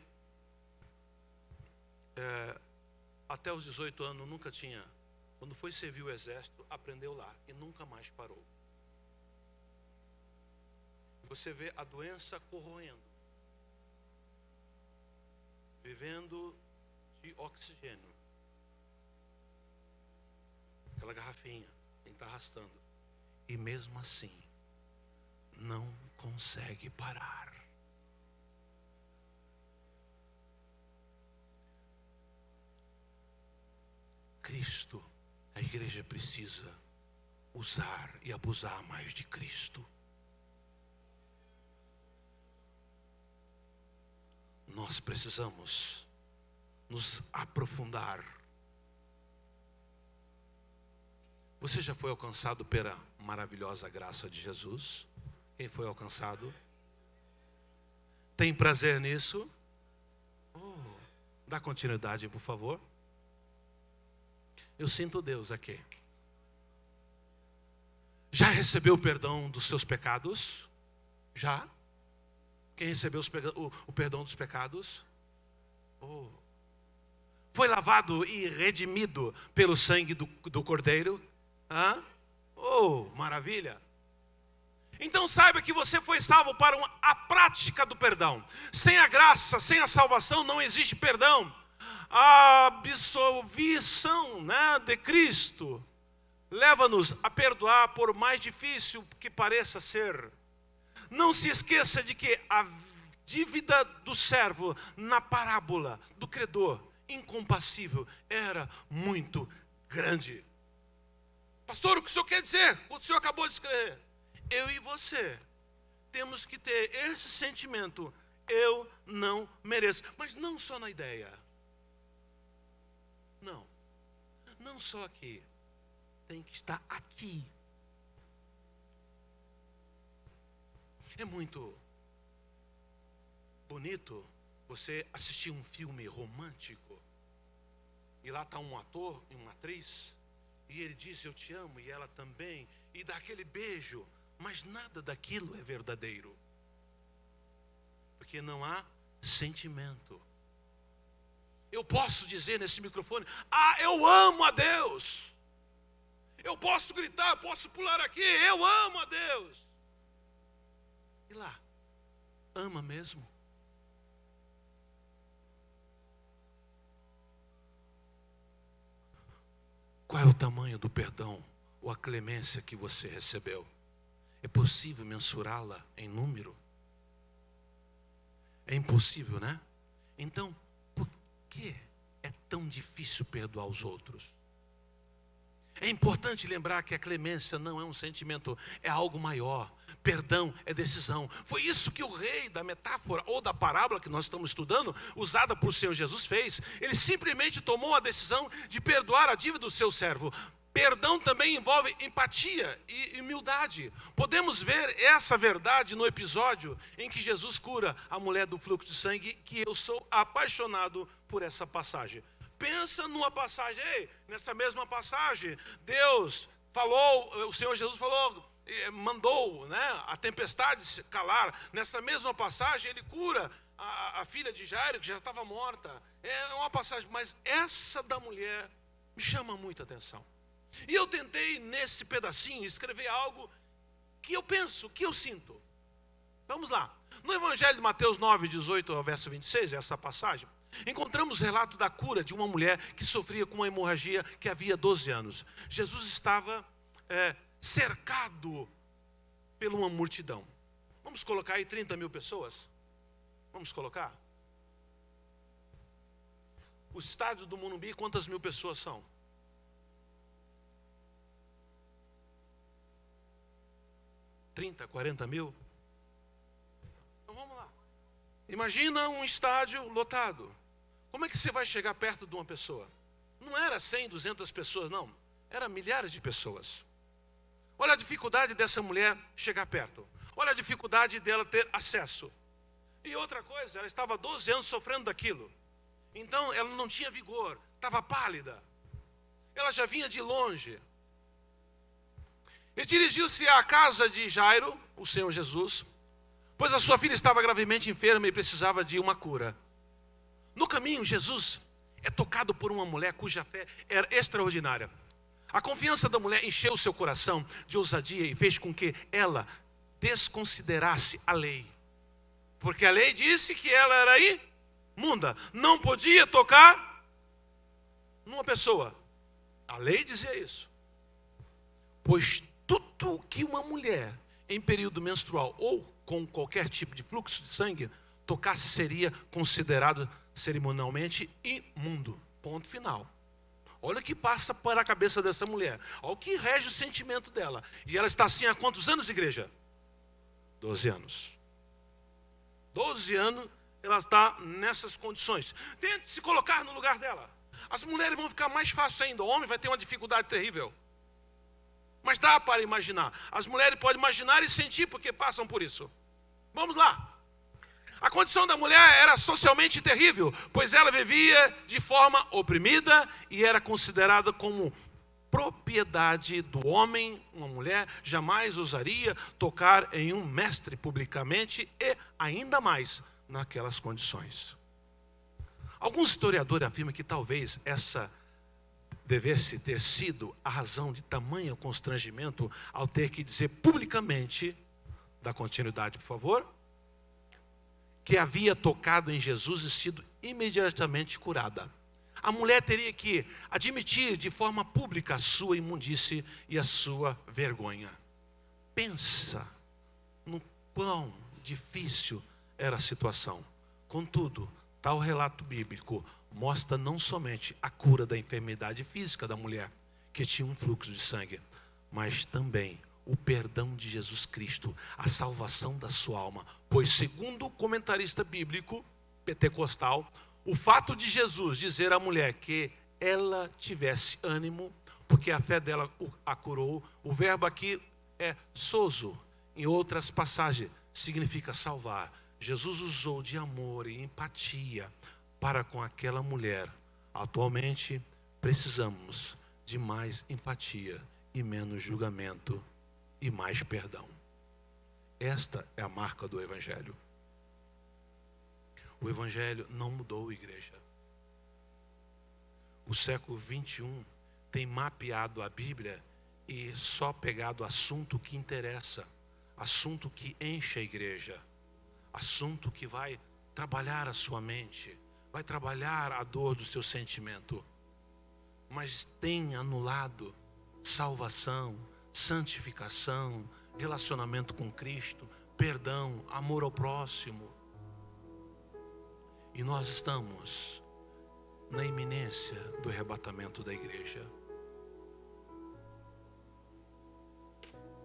até os 18 anos nunca tinha, quando foi servir o exército, aprendeu lá e nunca mais parou. Você vê a doença corroendo, vivendo de oxigênio, aquela garrafinha, ele está arrastando, e mesmo assim não consegue parar. Cristo, a igreja precisa usar e abusar mais de Cristo. nós precisamos nos aprofundar. Você já foi alcançado pela maravilhosa graça de Jesus? Quem foi alcançado? Tem prazer nisso? Dá continuidade, por favor. Eu sinto Deus aqui. Já recebeu o perdão dos seus pecados? Já? Quem recebeu o perdão dos pecados? Foi lavado e redimido pelo sangue do Cordeiro? Maravilha! Então saiba que você foi salvo para a prática do perdão. Sem a graça, sem a salvação, não existe perdão. A absolvição, de Cristo leva-nos a perdoar, por mais difícil que pareça ser. Não se esqueça de que a dívida do servo na parábola do credor incompassível era muito grande. Pastor, o que o senhor quer dizer? O senhor acabou de escrever. Eu e você temos que ter esse sentimento. Eu não mereço. Mas não só na ideia. Não só aqui. Tem que estar aqui. É muito bonito você assistir um filme romântico e lá está um ator e uma atriz e ele diz eu te amo e ela também e dá aquele beijo, mas nada daquilo é verdadeiro, porque não há sentimento. Eu posso dizer nesse microfone, eu amo a Deus. Eu posso gritar, posso pular aqui, eu amo a Deus. E lá, ama mesmo? Qual é o tamanho do perdão ou a clemência que você recebeu? É possível mensurá-la em número? É impossível, né? Então, por que é tão difícil perdoar os outros? É importante lembrar que a clemência não é um sentimento, é algo maior. Perdão é decisão. Foi isso que o rei da metáfora ou da parábola que nós estamos estudando, usada por Senhor Jesus, fez. Ele simplesmente tomou a decisão de perdoar a dívida do seu servo. Perdão também envolve empatia e humildade. Podemos ver essa verdade no episódio em que Jesus cura a mulher do fluxo de sangue, que eu sou apaixonado por essa passagem. Pensa numa passagem, nessa mesma passagem, Deus falou, o Senhor Jesus falou, mandou a tempestade se calar. Nessa mesma passagem ele cura a filha de Jairo, que já estava morta. É uma passagem, mas essa da mulher me chama muita atenção. E eu tentei nesse pedacinho escrever algo que eu penso, que eu sinto. Vamos lá. No Evangelho de Mateus 9, 18 ao verso 26, essa passagem, encontramos o relato da cura de uma mulher que sofria com uma hemorragia que havia 12 anos. Jesus estava cercado por uma multidão. Vamos colocar aí 30 mil pessoas? Vamos colocar? O estádio do Morumbi, quantas mil pessoas são? 30, 40 mil? Então vamos lá. Imagina um estádio lotado. Como é que você vai chegar perto de uma pessoa? Não era 100, 200 pessoas, não. Era milhares de pessoas. Olha a dificuldade dessa mulher chegar perto. Olha a dificuldade dela ter acesso. E outra coisa, ela estava 12 anos sofrendo daquilo. Então ela não tinha vigor, estava pálida. Ela já vinha de longe. E dirigiu-se à casa de Jairo, o Senhor Jesus, pois a sua filha estava gravemente enferma e precisava de uma cura. No caminho, Jesus é tocado por uma mulher cuja fé era extraordinária. A confiança da mulher encheu seu coração de ousadia e fez com que ela desconsiderasse a lei. Porque a lei disse que ela era imunda, não podia tocar numa pessoa. A lei dizia isso. Pois tudo que uma mulher em período menstrual ou com qualquer tipo de fluxo de sangue tocasse seria considerado cerimonialmente imundo. Ponto final. Olha o que passa para a cabeça dessa mulher. Olha o que rege o sentimento dela. E ela está assim há quantos anos, igreja? 12 anos. 12 anos ela está nessas condições. Tente se colocar no lugar dela. As mulheres vão ficar mais fácil ainda. O homem vai ter uma dificuldade terrível. Mas dá para imaginar. As mulheres podem imaginar e sentir porque passam por isso. Vamos lá. A condição da mulher era socialmente terrível, pois ela vivia de forma oprimida e era considerada como propriedade do homem. Uma mulher jamais ousaria tocar em um mestre publicamente e ainda mais naquelas condições. Alguns historiadores afirmam que talvez essa devesse ter sido a razão de tamanho constrangimento ao ter que dizer publicamente, dá continuidade por favor, que havia tocado em Jesus e sido imediatamente curada. A mulher teria que admitir de forma pública a sua imundície e a sua vergonha. Pensa no quão difícil era a situação. Contudo, tal relato bíblico mostra não somente a cura da enfermidade física da mulher, que tinha um fluxo de sangue, mas também o perdão de Jesus Cristo, a salvação da sua alma. Pois, segundo o comentarista bíblico pentecostal, o fato de Jesus dizer à mulher que ela tivesse ânimo, porque a fé dela a curou, o verbo aqui é sozo, em outras passagens significa salvar. Jesus usou de amor e empatia para com aquela mulher. Atualmente, precisamos de mais empatia e menos julgamento e mais perdão. Esta é a marca do Evangelho. O Evangelho não mudou, igreja. O século 21 tem mapeado a Bíblia e só pegado assunto que interessa, assunto que enche a igreja, assunto que vai trabalhar a sua mente, vai trabalhar a dor do seu sentimento, mas tem anulado salvação, santificação, relacionamento com Cristo, perdão, amor ao próximo. E nós estamos na iminência do arrebatamento da igreja.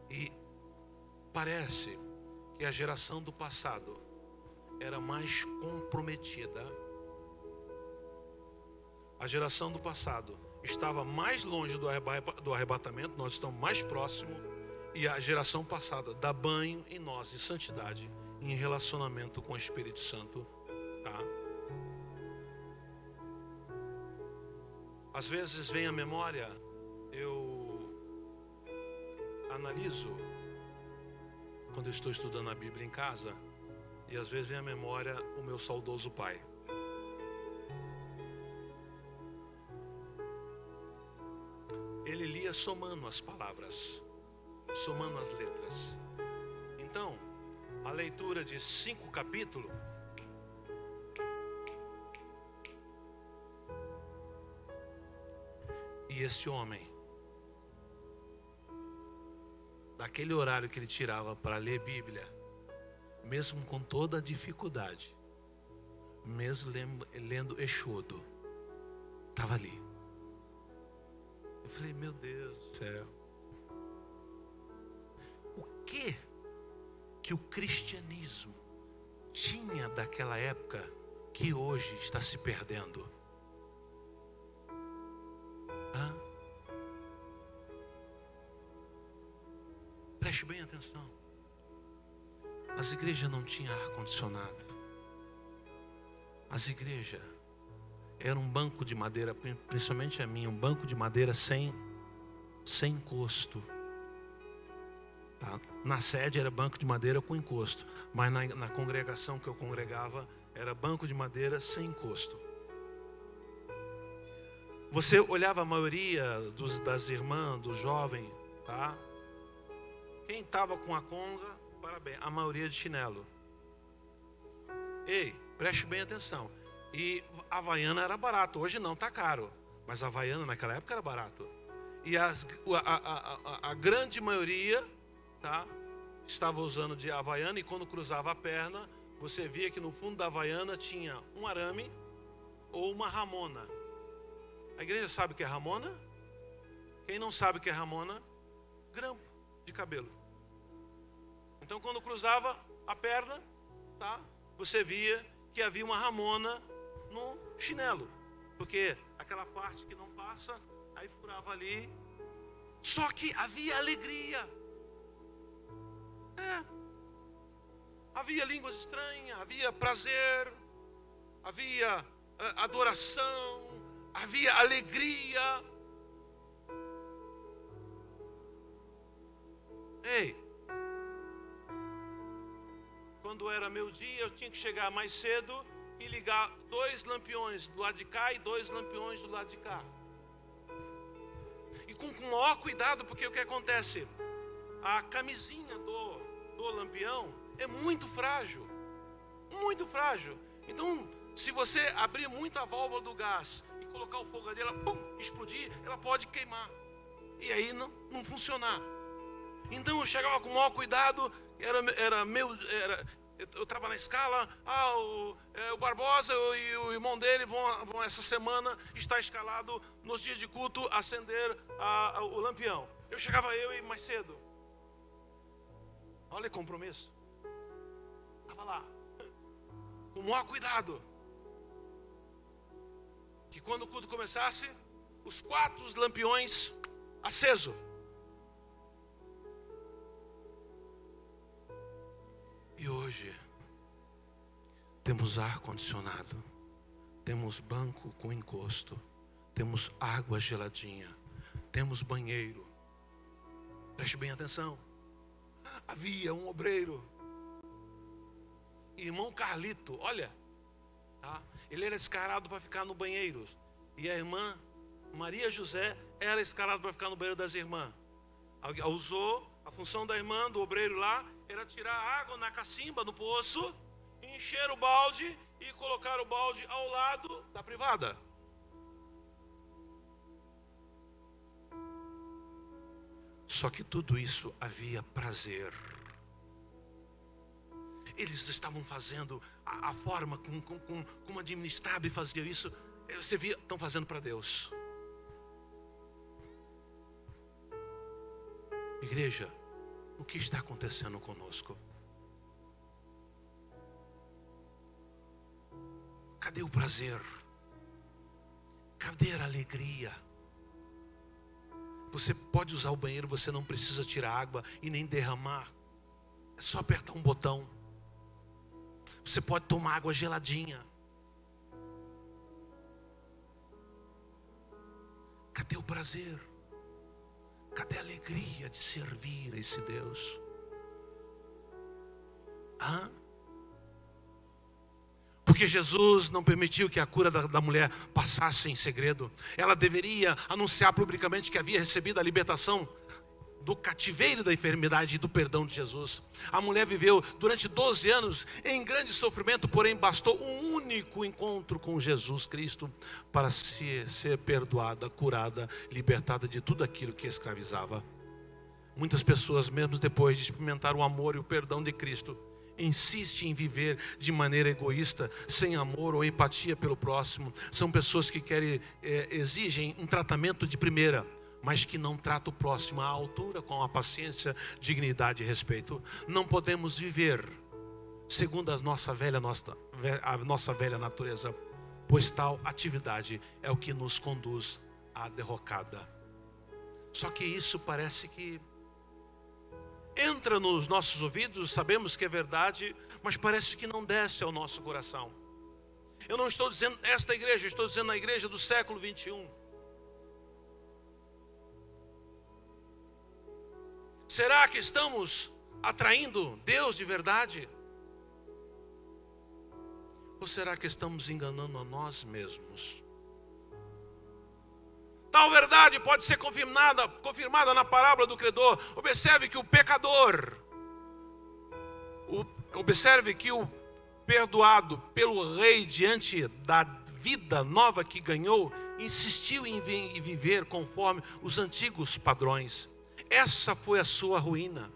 E parece que a geração do passado era mais comprometida. A geração do passado estava mais longe do arrebatamento, nós estamos mais próximos. E a geração passada dá banho em nós de santidade, em relacionamento com o Espírito Santo. Tá? Às vezes vem à memória, eu analiso, quando eu estou estudando a Bíblia em casa, e às vezes vem à memória o meu saudoso pai. Ele lia somando as palavras, somando as letras. Então, a leitura de 5 capítulos, e esse homem, daquele horário que ele tirava para ler Bíblia, mesmo com toda a dificuldade, mesmo lendo Êxodo, estava ali. Eu falei, meu Deus do céu, o que o cristianismo tinha daquela época que hoje está se perdendo? Preste bem atenção. As igrejas não tinham ar-condicionado. As igrejas eram um banco de madeira, principalmente a minha, um banco de madeira sem encosto. Tá? Na sede era banco de madeira com encosto, mas na congregação que eu congregava era banco de madeira sem encosto. Você olhava a maioria das irmãs, dos jovens, tá? Quem estava com a conga, parabéns, a maioria de chinelo. Ei, preste bem atenção. E a Havaiana era barato, hoje não, está caro. Mas a Havaiana naquela época era barato. E a grande maioria, tá, estava usando de Havaiana, e quando cruzava a perna, você via que no fundo da Havaiana tinha um arame ou uma ramona. A igreja sabe o que é ramona? Quem não sabe o que é ramona? Grampo de cabelo. Então quando cruzava a perna, tá, você via que havia uma ramona no chinelo. Porque aquela parte que não passa, aí furava ali. Só que havia alegria. Havia línguas estranhas, havia prazer, havia adoração, havia alegria. Ei, quando era meu dia, eu tinha que chegar mais cedo e ligar 2 lampiões do lado de cá e 2 lampiões do lado de cá. E com o maior cuidado, porque o que acontece? A camisinha do lampião é muito frágil. Muito frágil. Então, se você abrir muito a válvula do gás e colocar o fogo ali, ela explodir, ela pode queimar. E aí não funcionar. Então eu chegava com o maior cuidado. Eu estava na escala. O Barbosa e o irmão dele vão essa semana estar escalado nos dias de culto acender o lampião. Eu chegava mais cedo. Olha que compromisso. Estava lá com o maior cuidado, que quando o culto começasse, os 4 lampiões acesos. E hoje temos ar condicionado, temos banco com encosto, temos água geladinha, temos banheiro. Preste bem atenção. Havia um obreiro, irmão Carlito, olha, tá? Ele era escalado para ficar no banheiro. E a irmã Maria José era escalada para ficar no banheiro das irmãs. Usou a função da irmã, do obreiro lá, era tirar água na cacimba, no poço, encher o balde e colocar o balde ao lado da privada. Só que tudo isso havia prazer. Eles estavam fazendo a forma como administrava e fazia isso. Você via, estão fazendo para Deus. Igreja, o que está acontecendo conosco? Cadê o prazer? Cadê a alegria? Você pode usar o banheiro, você não precisa tirar água e nem derramar. É só apertar um botão. Você pode tomar água geladinha. Cadê o prazer? Cadê a alegria de servir a esse Deus? Porque Jesus não permitiu que a cura da mulher passasse em segredo. Ela deveria anunciar publicamente que havia recebido a libertação do cativeiro da enfermidade e do perdão de Jesus. A mulher viveu durante 12 anos em grande sofrimento, porém bastou um único encontro com Jesus Cristo para ser perdoada, curada, libertada de tudo aquilo que escravizava. Muitas pessoas, mesmo depois de experimentar o amor e o perdão de Cristo, insistem em viver de maneira egoísta, sem amor ou empatia pelo próximo. São pessoas que exigem um tratamento de primeira, mas que não trata o próximo à altura, com a paciência, dignidade e respeito. Não podemos viver segundo a nossa velha natureza, pois tal atividade é o que nos conduz à derrocada. Só que isso parece que entra nos nossos ouvidos, sabemos que é verdade, mas parece que não desce ao nosso coração. Eu não estou dizendo esta igreja, estou dizendo a igreja do século 21. Será que estamos atraindo Deus de verdade? Ou será que estamos enganando a nós mesmos? Tal verdade pode ser confirmada na parábola do credor. Observe que o perdoado pelo rei diante da vida nova que ganhou, insistiu em viver conforme os antigos padrões. Essa foi a sua ruína.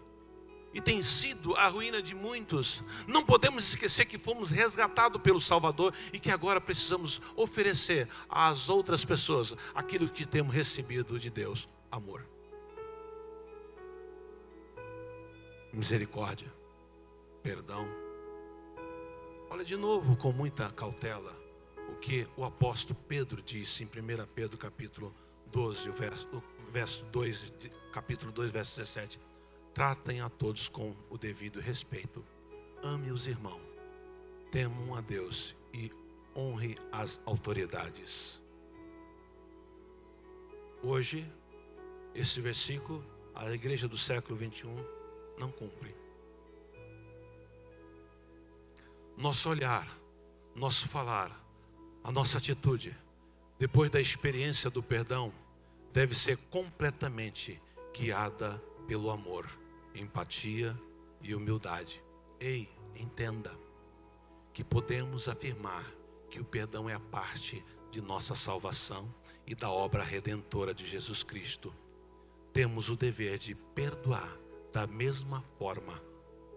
E tem sido a ruína de muitos. Não podemos esquecer que fomos resgatados pelo Salvador e que agora precisamos oferecer às outras pessoas aquilo que temos recebido de Deus: amor, misericórdia, perdão. Olha de novo com muita cautela o que o apóstolo Pedro disse em 1 Pedro capítulo 12, verso 2, capítulo 2, verso 17. Tratem a todos com o devido respeito. Ame os irmãos. Temam a Deus e honre as autoridades. Hoje, esse versículo, a igreja do século 21 não cumpre. Nosso olhar, nosso falar, a nossa atitude, depois da experiência do perdão, deve ser completamente guiada pelo amor, empatia e humildade. Ei, entenda que podemos afirmar que o perdão é a parte de nossa salvação e da obra redentora de Jesus Cristo. Temos o dever de perdoar da mesma forma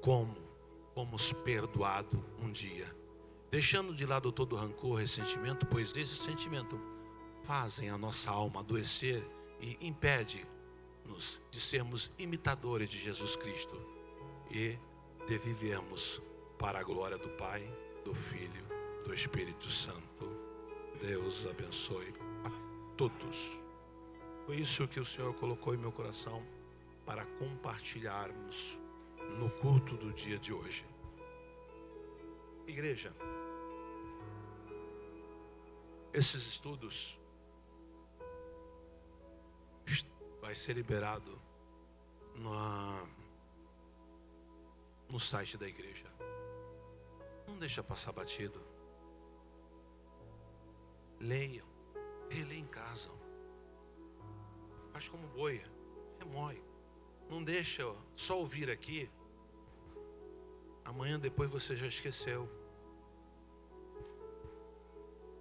como fomos perdoados um dia, deixando de lado todo rancor, ressentimento, pois esses sentimentos fazem a nossa alma adoecer e impede-nos de sermos imitadores de Jesus Cristo e de vivermos para a glória do Pai, do Filho, do Espírito Santo. Deus abençoe a todos. Foi isso que o Senhor colocou em meu coração para compartilharmos no culto do dia de hoje. Igreja, esses estudos vai ser liberado no site da igreja. Não deixa passar batido. Leiam, releia em casa. Faz como boi, remoe. Não deixa só ouvir aqui. Amanhã depois você já esqueceu.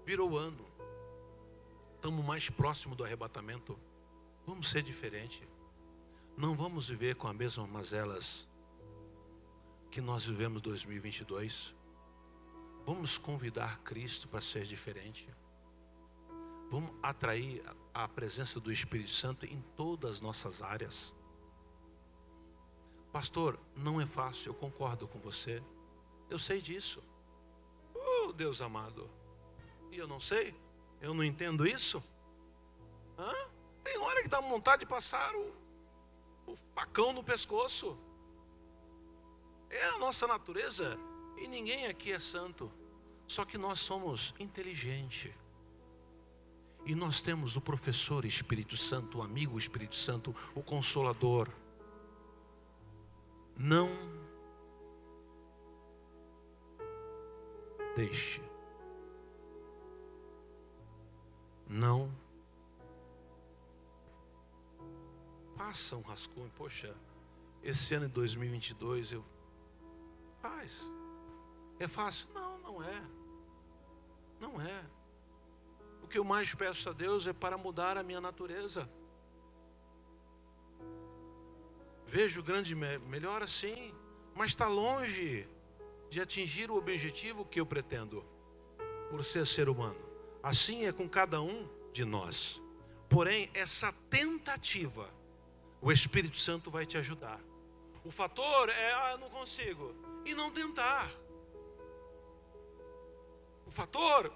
Virou o ano. Estamos mais próximo do arrebatamento. Vamos ser diferente. Não vamos viver com as mesmas mazelas que nós vivemos em 2022. Vamos convidar Cristo para ser diferente. Vamos atrair a presença do Espírito Santo em todas as nossas áreas. Pastor, não é fácil, eu concordo com você. Eu sei disso. Oh, Deus amado. E eu não sei? Eu não entendo isso? Tem hora que dá vontade de passar o facão no pescoço. É a nossa natureza. E ninguém aqui é santo. Só que nós somos inteligentes. E nós temos o professor Espírito Santo, o amigo Espírito Santo, o Consolador. Não deixe. Não faça um rascunho. Poxa, esse ano de 2022 faz. É fácil? Não, não é. Não é. O que eu mais peço a Deus é para mudar a minha natureza. Vejo grande melhora, sim, mas está longe de atingir o objetivo que eu pretendo, por ser humano. Assim é com cada um de nós. Porém, essa tentativa, o Espírito Santo vai te ajudar. O fator é, eu não consigo, e não tentar. O fator,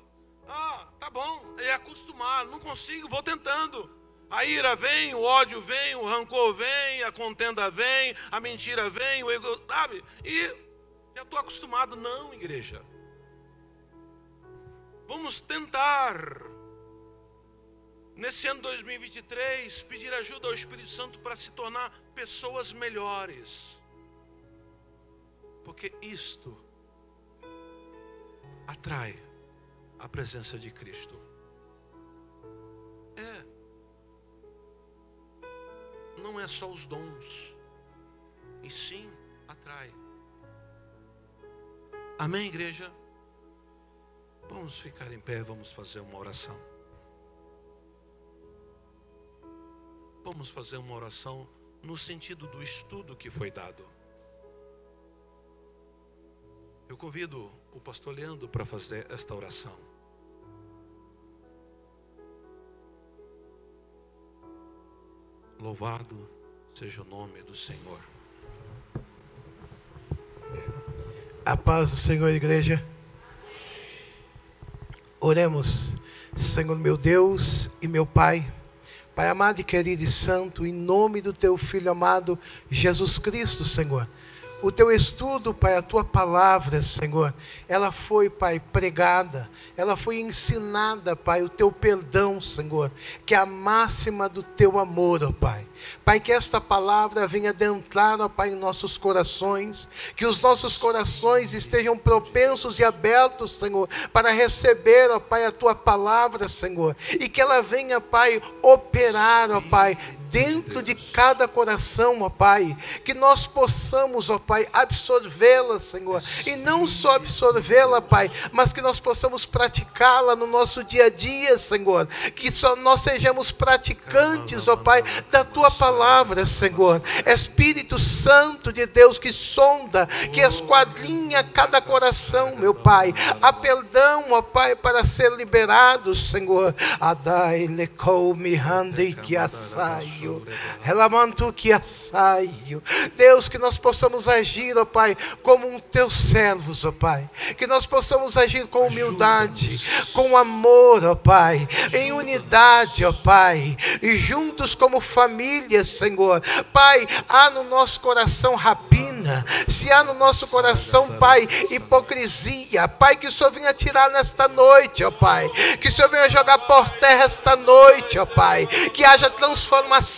tá bom, é acostumar, não consigo, vou tentando. A ira vem, o ódio vem, o rancor vem, a contenda vem, a mentira vem, o ego, sabe? E já estou acostumado. Não, igreja. Vamos tentar, nesse ano 2023, pedir ajuda ao Espírito Santo para se tornar pessoas melhores. Porque isto atrai a presença de Cristo. Não é só os dons, e sim atrai. Amém, igreja? Vamos ficar em pé, vamos fazer uma oração. Vamos fazer uma oração no sentido do estudo que foi dado. Eu convido o pastor Leandro para fazer esta oração. Louvado seja o nome do Senhor. A paz do Senhor, igreja. Oremos. Senhor meu Deus e meu Pai, Pai amado e querido e santo, em nome do Teu Filho amado, Jesus Cristo, Senhor. O Teu estudo, Pai, a Tua palavra, Senhor, ela foi, Pai, pregada, ela foi ensinada, Pai, o Teu perdão, Senhor, que é a máxima do Teu amor, ó Pai. Pai, que esta palavra venha adentrar, ó Pai, em nossos corações, que os nossos corações estejam propensos e abertos, Senhor, para receber, ó Pai, a Tua palavra, Senhor, e que ela venha, Pai, operar, ó Pai, dentro de cada coração, ó Pai, que nós possamos, ó Pai, absorvê-la, Senhor, e não só absorvê-la, Pai, mas que nós possamos praticá-la no nosso dia a dia, Senhor, que só nós sejamos praticantes, ó Pai, da Tua palavra, Senhor. Espírito Santo de Deus, que sonda, que esquadrinha cada coração, meu Pai, há perdão, ó Pai, para ser liberado, Senhor. Adai lekou mihande que assai. Relamanto que assaio. Deus, que nós possamos agir, ó Pai, como um Teus servos, ó Pai, que nós possamos agir com humildade, com amor, ó Pai, em unidade, ó Pai, e juntos como família, Senhor. Pai, há no nosso coração rapina, se há no nosso coração, Pai, hipocrisia, Pai, que o Senhor venha tirar nesta noite, ó Pai, que o Senhor venha jogar por terra esta noite, ó Pai, que haja transformação,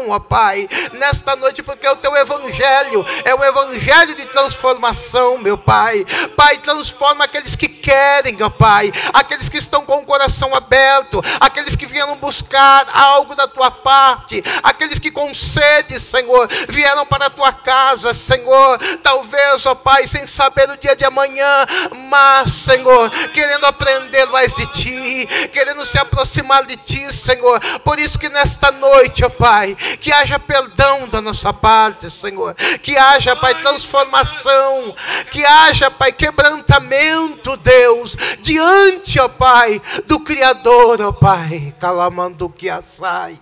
ó Pai, nesta noite, porque o Teu Evangelho é um Evangelho de transformação, meu Pai. Pai, transforma aqueles que querem, ó Pai, aqueles que estão com o coração aberto, aqueles que vieram buscar algo da Tua parte, aqueles que com sede, Senhor, vieram para a Tua casa, Senhor, talvez, ó Pai, sem saber o dia de amanhã, mas, Senhor, querendo aprender mais de Ti, querendo se aproximar de Ti, Senhor. Por isso que nesta noite, ó Pai, que haja perdão da nossa parte, Senhor, que haja, Pai, transformação, que haja, Pai, quebrantamento, Deus, diante, ó Pai, do Criador, ó Pai, calamando que assai.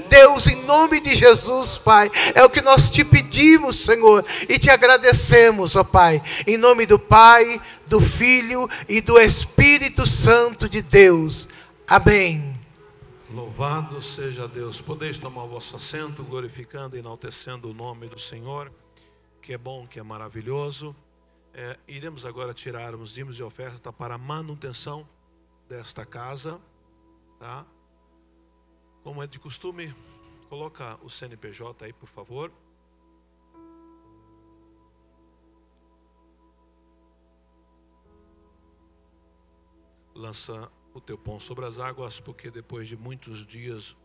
Deus, em nome de Jesus, Pai, é o que nós Te pedimos, Senhor, e Te agradecemos, ó Pai, em nome do Pai, do Filho e do Espírito Santo de Deus. Amém. Louvado seja Deus. Podeis tomar o vosso assento, glorificando e enaltecendo o nome do Senhor, que é bom, que é maravilhoso. Iremos agora tirar os dízimos e ofertas para a manutenção desta casa, tá? Como é de costume, coloca o CNPJ aí, por favor. Lança o teu pão sobre as águas, porque depois de muitos dias